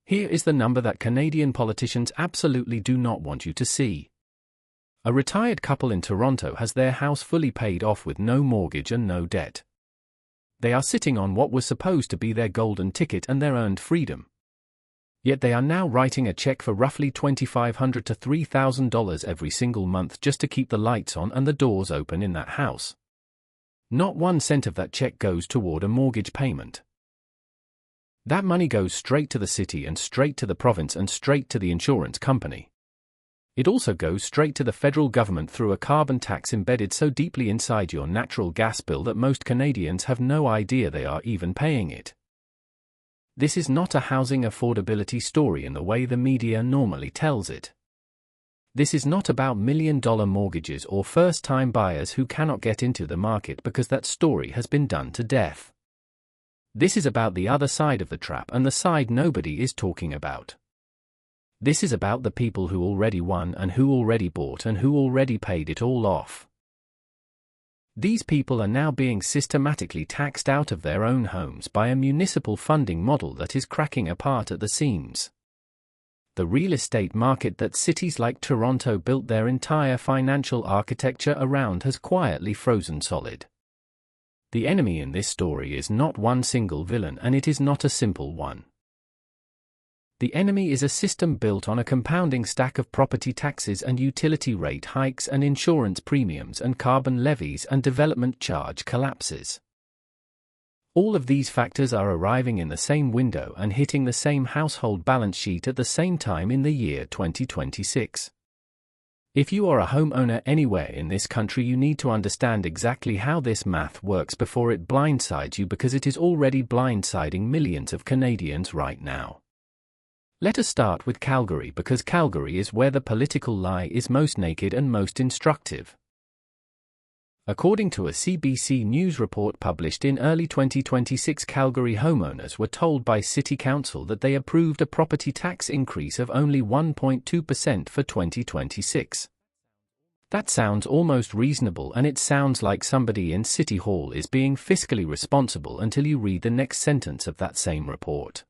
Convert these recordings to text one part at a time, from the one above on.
Here is the number that Canadian politicians absolutely do not want you to see. A retired couple in Toronto has their house fully paid off with no mortgage and no debt. They are sitting on what was supposed to be their golden ticket and their earned freedom. Yet they are now writing a check for roughly $2,500 to $3,000 every single month just to keep the lights on and the doors open in that house. Not 1 cent of that check goes toward a mortgage payment. That money goes straight to the city and straight to the province and straight to the insurance company. It also goes straight to the federal government through a carbon tax embedded so deeply inside your natural gas bill that most Canadians have no idea they are even paying it. This is not a housing affordability story in the way the media normally tells it. This is not about million-dollar mortgages or first-time buyers who cannot get into the market because that story has been done to death. This is about the other side of the trap and the side nobody is talking about. This is about the people who already won and who already bought and who already paid it all off. These people are now being systematically taxed out of their own homes by a municipal funding model that is cracking apart at the seams. The real estate market that cities like Toronto built their entire financial architecture around has quietly frozen solid. The enemy in this story is not one single villain, and it is not a simple one. The enemy is a system built on a compounding stack of property taxes and utility rate hikes and insurance premiums and carbon levies and development charge collapses. All of these factors are arriving in the same window and hitting the same household balance sheet at the same time in the year 2026. If you are a homeowner anywhere in this country, you need to understand exactly how this math works before it blindsides you, because it is already blindsiding millions of Canadians right now. Let us start with Calgary, because Calgary is where the political lie is most naked and most instructive. According to a CBC News report published in early 2026, Calgary homeowners were told by City Council that they approved a property tax increase of only 1.2% for 2026. That sounds almost reasonable, and it sounds like somebody in City Hall is being fiscally responsible until you read the next sentence of that same report.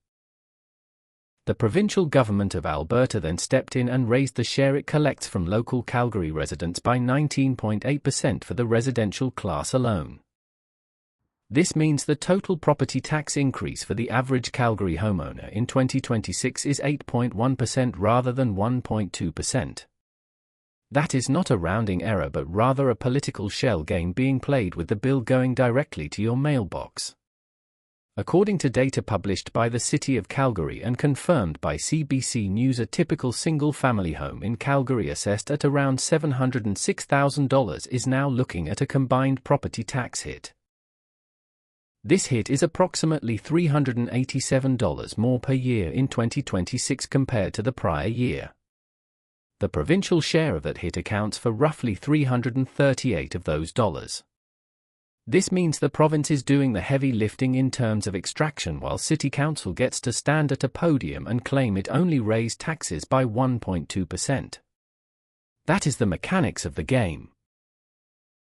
The provincial government of Alberta then stepped in and raised the share it collects from local Calgary residents by 19.8% for the residential class alone. This means the total property tax increase for the average Calgary homeowner in 2026 is 8.1% rather than 1.2%. That is not a rounding error, but rather a political shell game being played with the bill going directly to your mailbox. According to data published by the City of Calgary and confirmed by CBC News, a typical single-family home in Calgary assessed at around $706,000 is now looking at a combined property tax hit. This hit is approximately $387 more per year in 2026 compared to the prior year. The provincial share of that hit accounts for roughly $338 of those dollars. This means the province is doing the heavy lifting in terms of extraction, while City Council gets to stand at a podium and claim it only raised taxes by 1.2%. That is the mechanics of the game.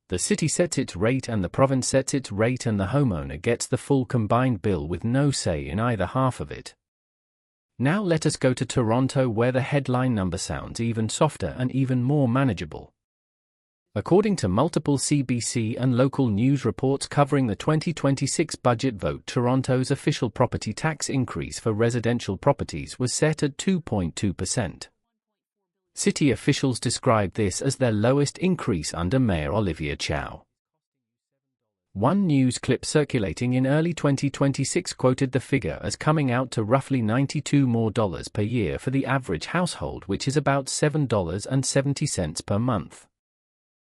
The city sets its rate and the province sets its rate, and the homeowner gets the full combined bill with no say in either half of it. Now let us go to Toronto, where the headline number sounds even softer and even more manageable. According to multiple CBC and local news reports covering the 2026 budget vote, Toronto's official property tax increase for residential properties was set at 2.2%. City officials described this as their lowest increase under Mayor Olivia Chow. One news clip circulating in early 2026 quoted the figure as coming out to roughly $92 more per year for the average household, which is about $7.70 per month.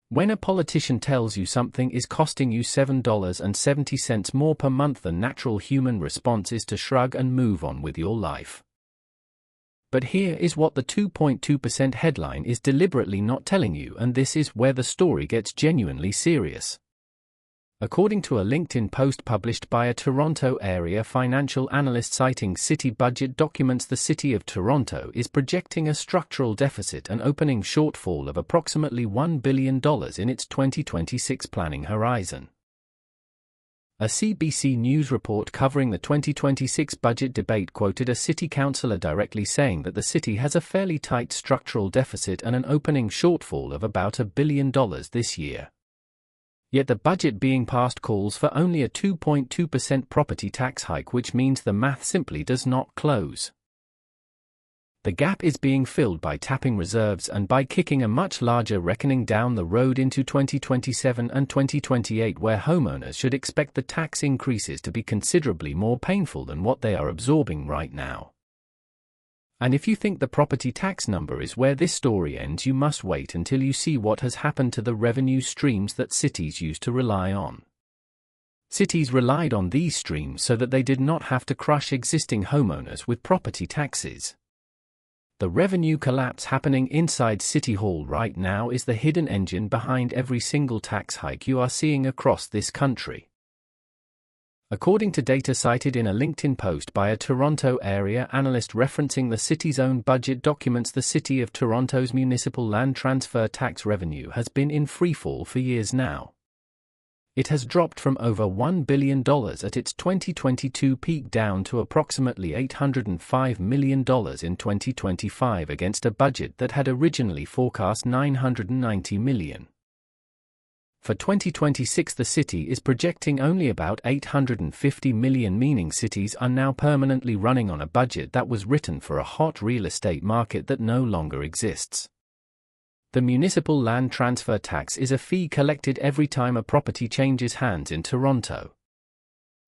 When a politician tells you something is costing you $7.70 more per month, the natural human response is to shrug and move on with your life. But here is what the 2.2% headline is deliberately not telling you, and this is where the story gets genuinely serious. According to a LinkedIn post published by a Toronto area financial analyst citing city budget documents, the City of Toronto is projecting a structural deficit and opening shortfall of approximately $1 billion in its 2026 planning horizon. A CBC News report covering the 2026 budget debate quoted a city councillor directly saying that the city has a fairly tight structural deficit and an opening shortfall of about $1 billion this year. Yet the budget being passed calls for only a 2.2% property tax hike, which means the math simply does not close. The gap is being filled by tapping reserves and by kicking a much larger reckoning down the road into 2027 and 2028, where homeowners should expect the tax increases to be considerably more painful than what they are absorbing right now. And if you think the property tax number is where this story ends, you must wait until you see what has happened to the revenue streams that cities used to rely on. Cities relied on these streams so that they did not have to crush existing homeowners with property taxes. The revenue collapse happening inside City Hall right now is the hidden engine behind every single tax hike you are seeing across this country. According to data cited in a LinkedIn post by a Toronto area analyst referencing the city's own budget documents, the City of Toronto's municipal land transfer tax revenue has been in freefall for years now. It has dropped from over $1 billion at its 2022 peak down to approximately $805 million in 2025 against a budget that had originally forecast $990 million. For 2026, the city is projecting only about $850 million, meaning cities are now permanently running on a budget that was written for a hot real estate market that no longer exists. The municipal land transfer tax is a fee collected every time a property changes hands in Toronto.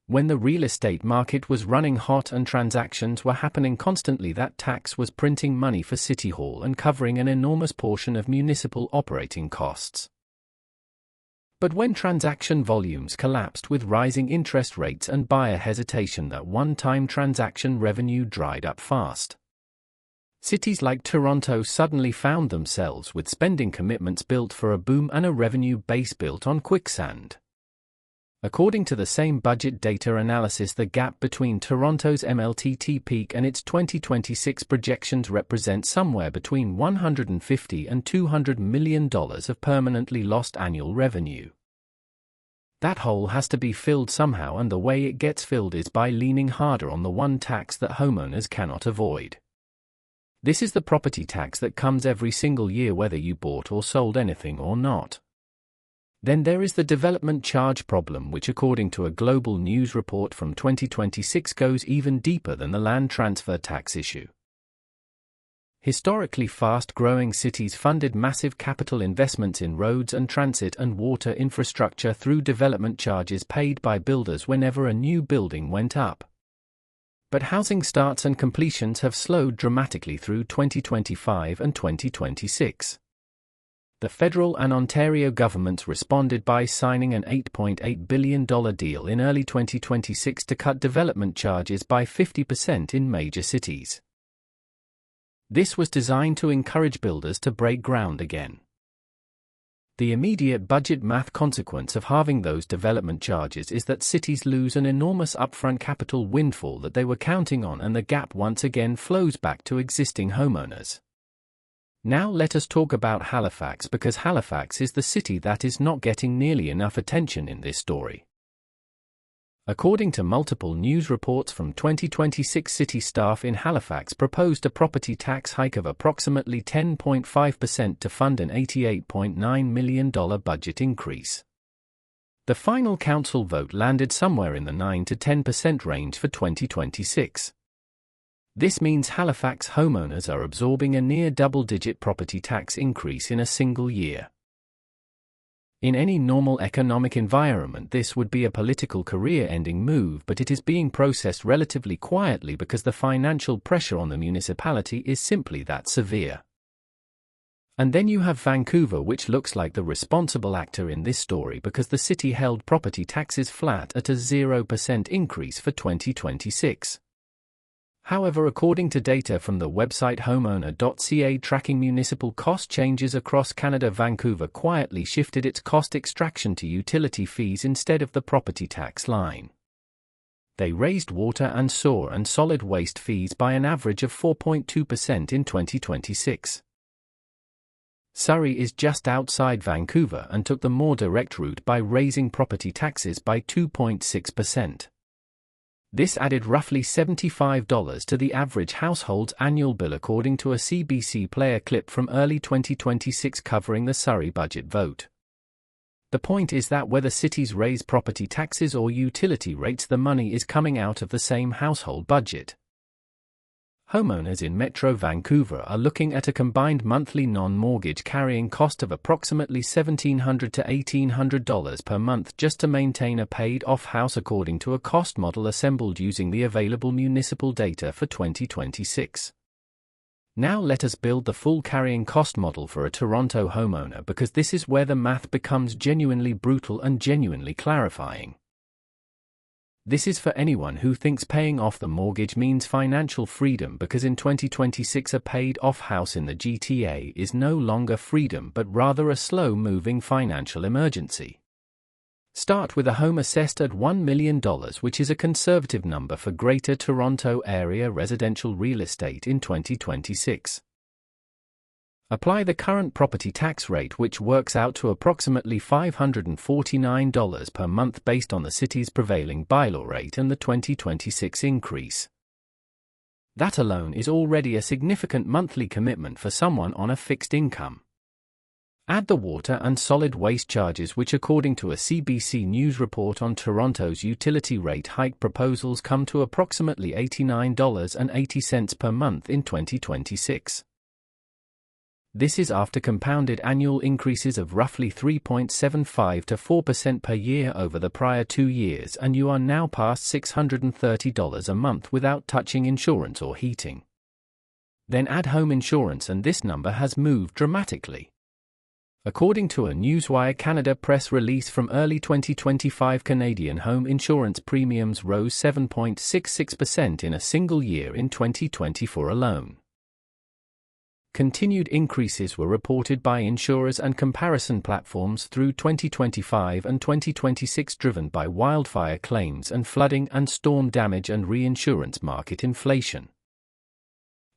When the real estate market was running hot and transactions were happening constantly, that tax was printing money for City Hall and covering an enormous portion of municipal operating costs. But when transaction volumes collapsed with rising interest rates and buyer hesitation, that one-time transaction revenue dried up fast. Cities like Toronto suddenly found themselves with spending commitments built for a boom and a revenue base built on quicksand. According to the same budget data analysis, the gap between Toronto's MLTT peak and its 2026 projections represents somewhere between $150 and $200 million of permanently lost annual revenue. That hole has to be filled somehow, and the way it gets filled is by leaning harder on the one tax that homeowners cannot avoid. This is the property tax that comes every single year whether you bought or sold anything or not. Then there is the development charge problem, which according to a Global News report from 2026 goes even deeper than the land transfer tax issue. Historically fast-growing cities funded massive capital investments in roads and transit and water infrastructure through development charges paid by builders whenever a new building went up. But housing starts and completions have slowed dramatically through 2025 and 2026. The federal and Ontario governments responded by signing an $8.8 billion deal in early 2026 to cut development charges by 50% in major cities. This was designed to encourage builders to break ground again. The immediate budget math consequence of halving those development charges is that cities lose an enormous upfront capital windfall that they were counting on, and the gap once again flows back to existing homeowners. Now let us talk about Halifax, because Halifax is the city that is not getting nearly enough attention in this story. According to multiple news reports from 2026, city staff in Halifax proposed a property tax hike of approximately 10.5% to fund an $88.9 million budget increase. The final council vote landed somewhere in the 9 to 10% range for 2026. This means Halifax homeowners are absorbing a near double-digit property tax increase in a single year. In any normal economic environment, this would be a political career-ending move, but it is being processed relatively quietly because the financial pressure on the municipality is simply that severe. And then you have Vancouver, which looks like the responsible actor in this story because the city held property taxes flat at a 0% increase for 2026. However, according to data from the website homeowner.ca tracking municipal cost changes across Canada, Vancouver quietly shifted its cost extraction to utility fees instead of the property tax line. They raised water and sewer and solid waste fees by an average of 4.2% in 2026. Surrey is just outside Vancouver and took the more direct route by raising property taxes by 2.6%. This added roughly $75 to the average household's annual bill, according to a CBC Player clip from early 2026 covering the Surrey budget vote. The point is that whether cities raise property taxes or utility rates, the money is coming out of the same household budget. Homeowners in Metro Vancouver are looking at a combined monthly non-mortgage carrying cost of approximately $1,700 to $1,800 per month just to maintain a paid-off house, according to a cost model assembled using the available municipal data for 2026. Now let us build the full carrying cost model for a Toronto homeowner, because this is where the math becomes genuinely brutal and genuinely clarifying. This is for anyone who thinks paying off the mortgage means financial freedom, because in 2026 a paid-off house in the GTA is no longer freedom but rather a slow-moving financial emergency. Start with a home assessed at $1 million, which is a conservative number for Greater Toronto Area residential real estate in 2026. Apply the current property tax rate, which works out to approximately $549 per month based on the city's prevailing bylaw rate and the 2026 increase. That alone is already a significant monthly commitment for someone on a fixed income. Add the water and solid waste charges, which according to a CBC News report on Toronto's utility rate hike proposals come to approximately $89.80 per month in 2026. This is after compounded annual increases of roughly 3.75 to 4% per year over the prior 2 years, and you are now past $630 a month without touching insurance or heating. Then add home insurance and this number has moved dramatically. According to a Newswire Canada press release from early 2025, Canadian home insurance premiums rose 7.66% in a single year in 2024 alone. Continued increases were reported by insurers and comparison platforms through 2025 and 2026, driven by wildfire claims and flooding and storm damage and reinsurance market inflation.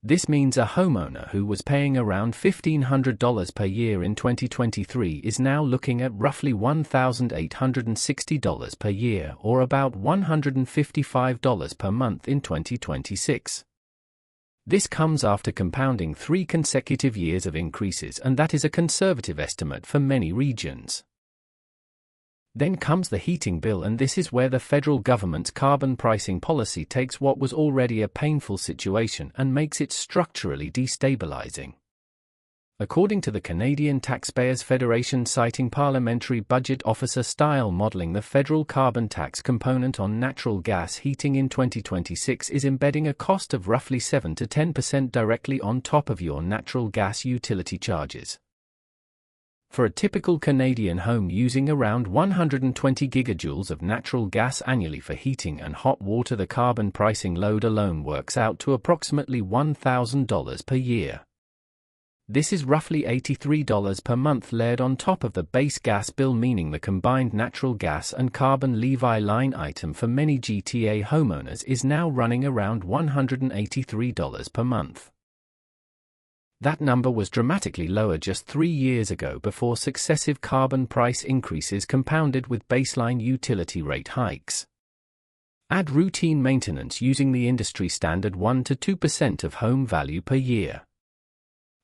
This means a homeowner who was paying around $1,500 per year in 2023 is now looking at roughly $1,860 per year, or about $155 per month in 2026. This comes after compounding 3 consecutive years of increases, and that is a conservative estimate for many regions. Then comes the heating bill, and this is where the federal government's carbon pricing policy takes what was already a painful situation and makes it structurally destabilizing. According to the Canadian Taxpayers Federation, citing Parliamentary Budget Officer style modelling, the federal carbon tax component on natural gas heating in 2026 is embedding a cost of roughly 7 to 10% directly on top of your natural gas utility charges. For a typical Canadian home using around 120 gigajoules of natural gas annually for heating and hot water, the carbon pricing load alone works out to approximately $1,000 per year. This is roughly $83 per month layered on top of the base gas bill, meaning the combined natural gas and carbon levy line item for many GTA homeowners is now running around $183 per month. That number was dramatically lower just 3 years ago, before successive carbon price increases compounded with baseline utility rate hikes. Add routine maintenance using the industry standard 1 to 2% of home value per year.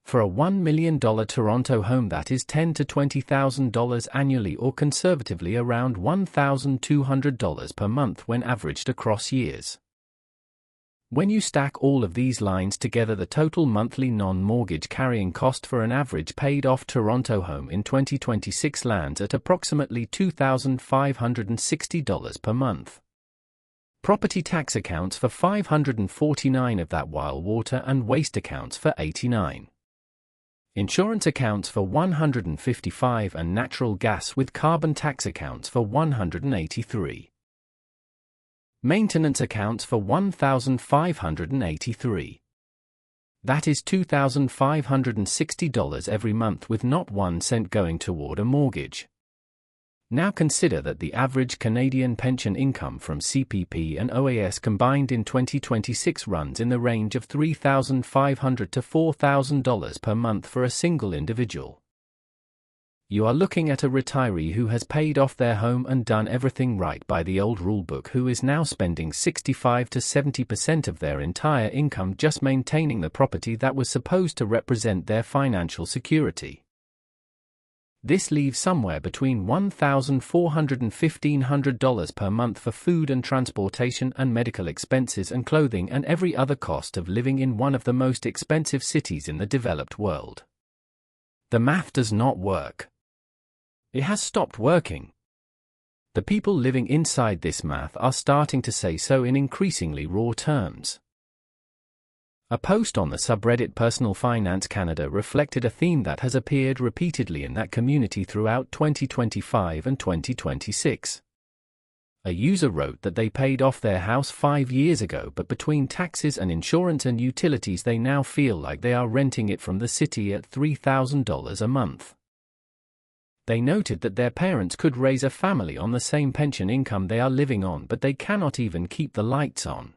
For a $1 million Toronto home, that is $10,000 to $20,000 annually, or conservatively around $1,200 per month when averaged across years. When you stack all of these lines together, the total monthly non-mortgage carrying cost for an average paid-off Toronto home in 2026 lands at approximately $2,560 per month. Property tax accounts for $549 of that, while water and waste accounts for $89. Insurance accounts for $155 and natural gas with carbon tax accounts for $183. Maintenance accounts for $1,583. That is $2,560 every month, with not 1 cent going toward a mortgage. Now consider that the average Canadian pension income from CPP and OAS combined in 2026 runs in the range of $3,500 to $4,000 per month for a single individual. You are looking at a retiree who has paid off their home and done everything right by the old rulebook, who is now spending 65 to 70% of their entire income just maintaining the property that was supposed to represent their financial security. This leaves somewhere between $1,400 and $1,500 per month for food and transportation and medical expenses and clothing and every other cost of living in one of the most expensive cities in the developed world. The math does not work. It has stopped working. The people living inside this math are starting to say so in increasingly raw terms. A post on the subreddit Personal Finance Canada reflected a theme that has appeared repeatedly in that community throughout 2025 and 2026. A user wrote that they paid off their house 5 years ago, but between taxes and insurance and utilities they now feel like they are renting it from the city at $3,000 a month. They noted that their parents could raise a family on the same pension income they are living on, but they cannot even keep the lights on.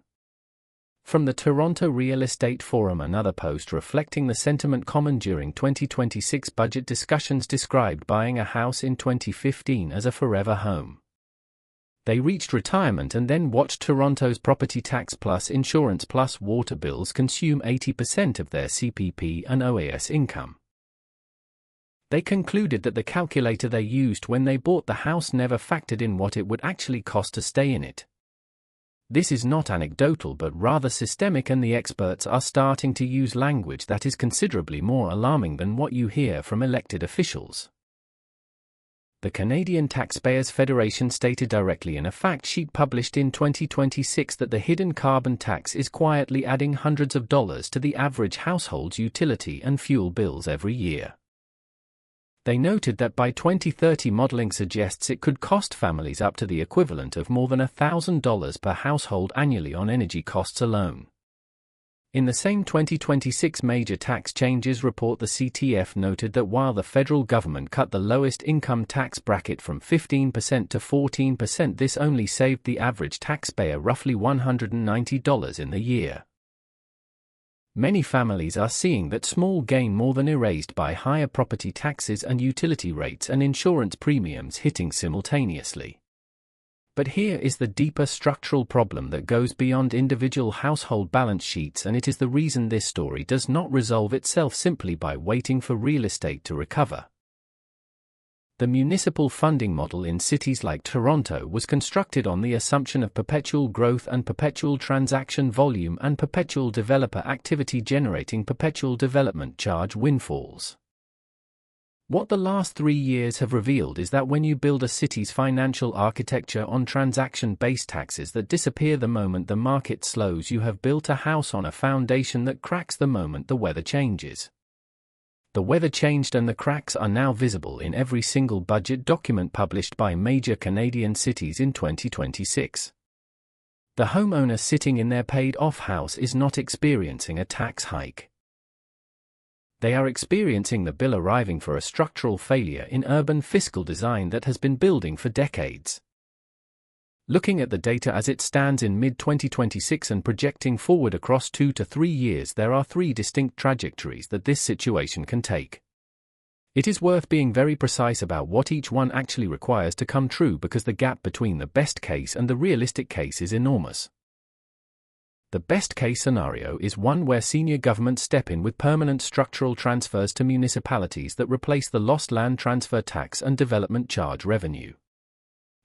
From the Toronto Real Estate Forum, another post reflecting the sentiment common during 2026 budget discussions described buying a house in 2015 as a forever home. They reached retirement and then watched Toronto's property tax plus insurance plus water bills consume 80% of their CPP and OAS income. They concluded that the calculator they used when they bought the house never factored in what it would actually cost to stay in it. This is not anecdotal but rather systemic, and the experts are starting to use language that is considerably more alarming than what you hear from elected officials. The Canadian Taxpayers Federation stated directly in a fact sheet published in 2026 that the hidden carbon tax is quietly adding hundreds of dollars to the average household's utility and fuel bills every year. They noted that by 2030 modeling suggests it could cost families up to the equivalent of more than $1,000 per household annually on energy costs alone. In the same 2026 major tax changes report, the CTF noted that while the federal government cut the lowest income tax bracket from 15% to 14%, this only saved the average taxpayer roughly $190 in the year. Many families are seeing that small gain more than erased by higher property taxes and utility rates and insurance premiums hitting simultaneously. But here is the deeper structural problem that goes beyond individual household balance sheets, and it is the reason this story does not resolve itself simply by waiting for real estate to recover. The municipal funding model in cities like Toronto was constructed on the assumption of perpetual growth and perpetual transaction volume and perpetual developer activity generating perpetual development charge windfalls. What the last 3 years have revealed is that when you build a city's financial architecture on transaction-based taxes that disappear the moment the market slows, you have built a house on a foundation that cracks the moment the weather changes. The weather changed and the cracks are now visible in every single budget document published by major Canadian cities in 2026. The homeowner sitting in their paid-off house is not experiencing a tax hike. They are experiencing the bill arriving for a structural failure in urban fiscal design that has been building for decades. Looking at the data as it stands in mid-2026 and projecting forward across 2 to 3 years, there are 3 distinct trajectories that this situation can take. It is worth being very precise about what each one actually requires to come true, because the gap between the best case and the realistic case is enormous. The best case scenario is one where senior governments step in with permanent structural transfers to municipalities that replace the lost land transfer tax and development charge revenue.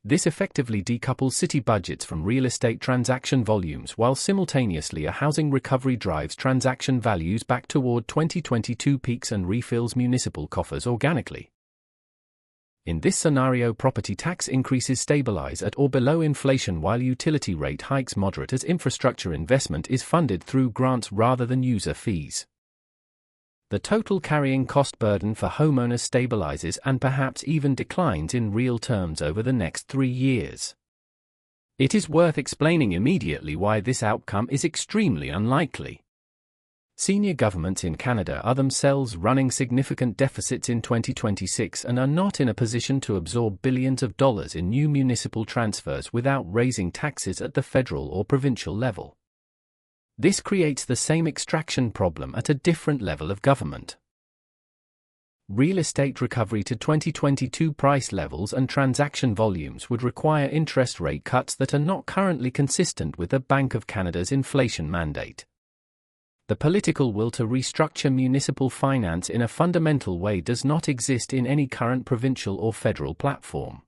This effectively decouples city budgets from real estate transaction volumes, while simultaneously a housing recovery drives transaction values back toward 2022 peaks and refills municipal coffers organically. In this scenario, property tax increases stabilize at or below inflation, while utility rate hikes moderate as infrastructure investment is funded through grants rather than user fees. The total carrying cost burden for homeowners stabilizes and perhaps even declines in real terms over the next 3 years. It is worth explaining immediately why this outcome is extremely unlikely. Senior governments in Canada are themselves running significant deficits in 2026 and are not in a position to absorb billions of dollars in new municipal transfers without raising taxes at the federal or provincial level. This creates the same extraction problem at a different level of government. Real estate recovery to 2022 price levels and transaction volumes would require interest rate cuts that are not currently consistent with the Bank of Canada's inflation mandate. The political will to restructure municipal finance in a fundamental way does not exist in any current provincial or federal platform.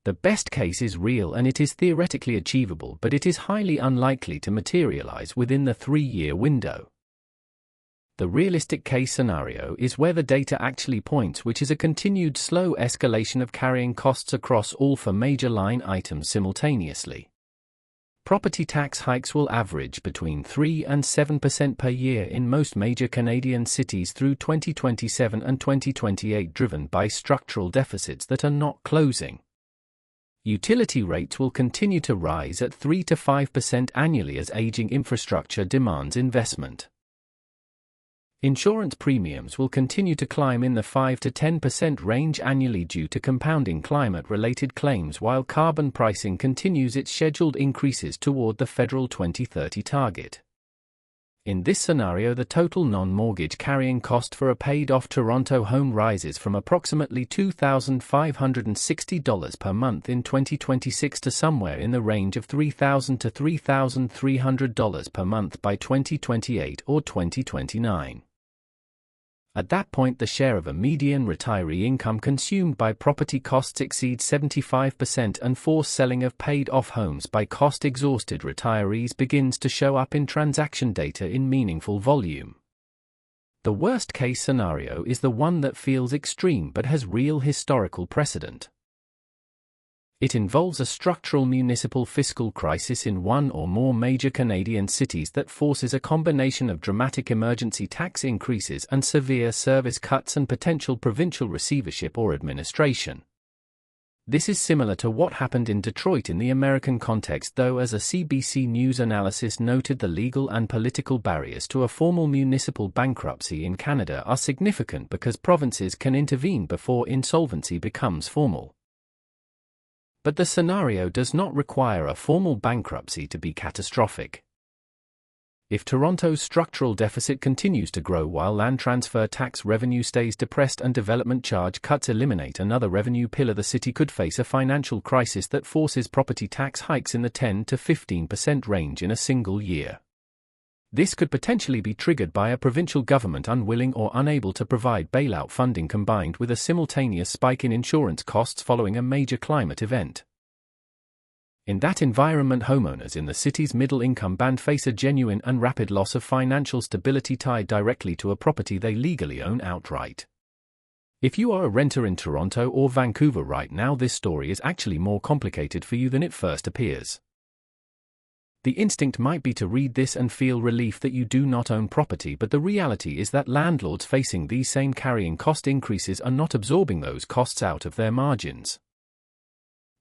The best case is real and it is theoretically achievable, but it is highly unlikely to materialize within the 3-year window. The realistic case scenario is where the data actually points, which is a continued slow escalation of carrying costs across all 4 major line items simultaneously. Property tax hikes will average between 3 and 7% per year in most major Canadian cities through 2027 and 2028, driven by structural deficits that are not closing. Utility rates will continue to rise at 3 to 5% annually as aging infrastructure demands investment. Insurance premiums will continue to climb in the 5 to 10% range annually due to compounding climate-related claims, while carbon pricing continues its scheduled increases toward the federal 2030 target. In this scenario, the total non-mortgage carrying cost for a paid-off Toronto home rises from approximately $2,560 per month in 2026 to somewhere in the range of $3,000 to $3,300 per month by 2028 or 2029. At that point, the share of a median retiree income consumed by property costs exceeds 75%, and forced selling of paid-off homes by cost-exhausted retirees begins to show up in transaction data in meaningful volume. The worst-case scenario is the one that feels extreme but has real historical precedent. It involves a structural municipal fiscal crisis in one or more major Canadian cities that forces a combination of dramatic emergency tax increases and severe service cuts and potential provincial receivership or administration. This is similar to what happened in Detroit in the American context, though, as a CBC News analysis noted, the legal and political barriers to a formal municipal bankruptcy in Canada are significant because provinces can intervene before insolvency becomes formal. But the scenario does not require a formal bankruptcy to be catastrophic. If Toronto's structural deficit continues to grow while land transfer tax revenue stays depressed and development charge cuts eliminate another revenue pillar, the city could face a financial crisis that forces property tax hikes in the 10 to 15% range in a single year. This could potentially be triggered by a provincial government unwilling or unable to provide bailout funding, combined with a simultaneous spike in insurance costs following a major climate event. In that environment, homeowners in the city's middle-income band face a genuine and rapid loss of financial stability tied directly to a property they legally own outright. If you are a renter in Toronto or Vancouver right now, this story is actually more complicated for you than it first appears. The instinct might be to read this and feel relief that you do not own property, but the reality is that landlords facing these same carrying cost increases are not absorbing those costs out of their margins.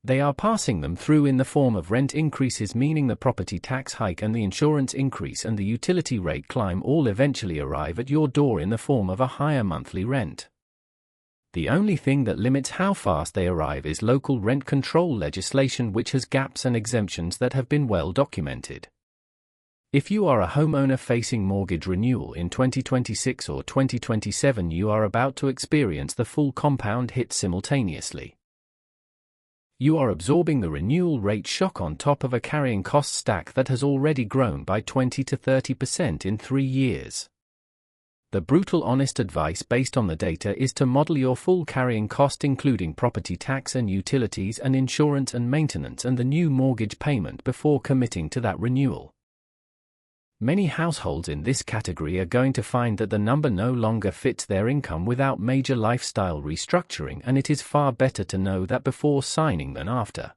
They are passing them through in the form of rent increases, meaning the property tax hike and the insurance increase and the utility rate climb all eventually arrive at your door in the form of a higher monthly rent. The only thing that limits how fast they arrive is local rent control legislation, which has gaps and exemptions that have been well documented. If you are a homeowner facing mortgage renewal in 2026 or 2027, you are about to experience the full compound hit simultaneously. You are absorbing the renewal rate shock on top of a carrying cost stack that has already grown by 20 to 30% in 3 years. The brutal honest advice based on the data is to model your full carrying cost, including property tax and utilities and insurance and maintenance and the new mortgage payment, before committing to that renewal. Many households in this category are going to find that the number no longer fits their income without major lifestyle restructuring, and it is far better to know that before signing than after.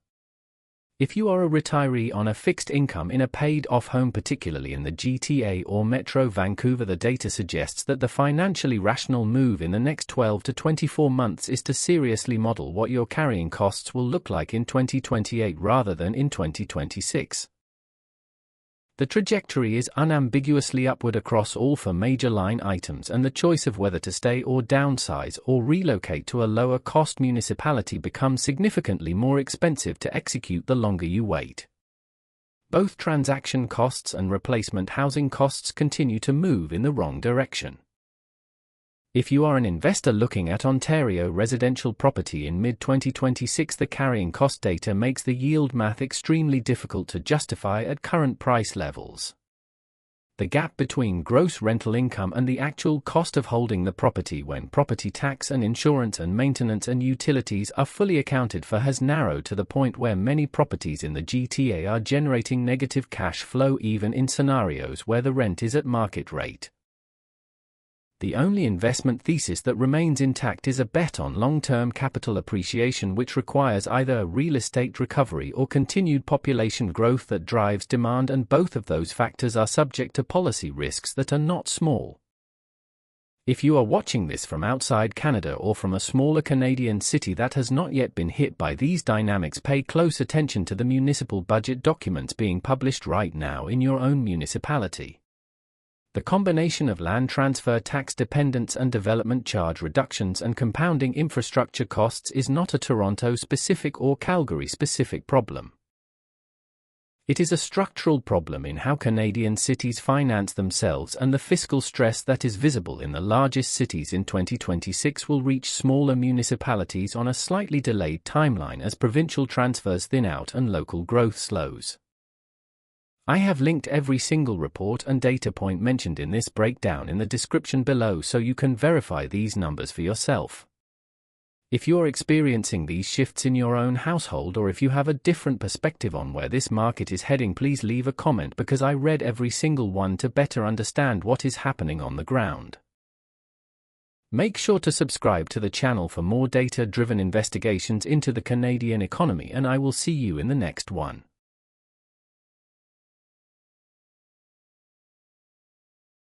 If you are a retiree on a fixed income in a paid-off home, particularly in the GTA or Metro Vancouver, the data suggests that the financially rational move in the next 12 to 24 months is to seriously model what your carrying costs will look like in 2028 rather than in 2026. The trajectory is unambiguously upward across all 4 major line items, and the choice of whether to stay or downsize or relocate to a lower-cost municipality becomes significantly more expensive to execute the longer you wait. Both transaction costs and replacement housing costs continue to move in the wrong direction. If you are an investor looking at Ontario residential property in mid-2026, the carrying cost data makes the yield math extremely difficult to justify at current price levels. The gap between gross rental income and the actual cost of holding the property when property tax and insurance and maintenance and utilities are fully accounted for has narrowed to the point where many properties in the GTA are generating negative cash flow even in scenarios where the rent is at market rate. The only investment thesis that remains intact is a bet on long-term capital appreciation, which requires either a real estate recovery or continued population growth that drives demand, and both of those factors are subject to policy risks that are not small. If you are watching this from outside Canada or from a smaller Canadian city that has not yet been hit by these dynamics, pay close attention to the municipal budget documents being published right now in your own municipality. The combination of land transfer tax dependence and development charge reductions and compounding infrastructure costs is not a Toronto-specific or Calgary-specific problem. It is a structural problem in how Canadian cities finance themselves, and the fiscal stress that is visible in the largest cities in 2026 will reach smaller municipalities on a slightly delayed timeline as provincial transfers thin out and local growth slows. I have linked every single report and data point mentioned in this breakdown in the description below so you can verify these numbers for yourself. If you're experiencing these shifts in your own household, or if you have a different perspective on where this market is heading, please leave a comment, because I read every single one to better understand what is happening on the ground. Make sure to subscribe to the channel for more data-driven investigations into the Canadian economy, and I will see you in the next one.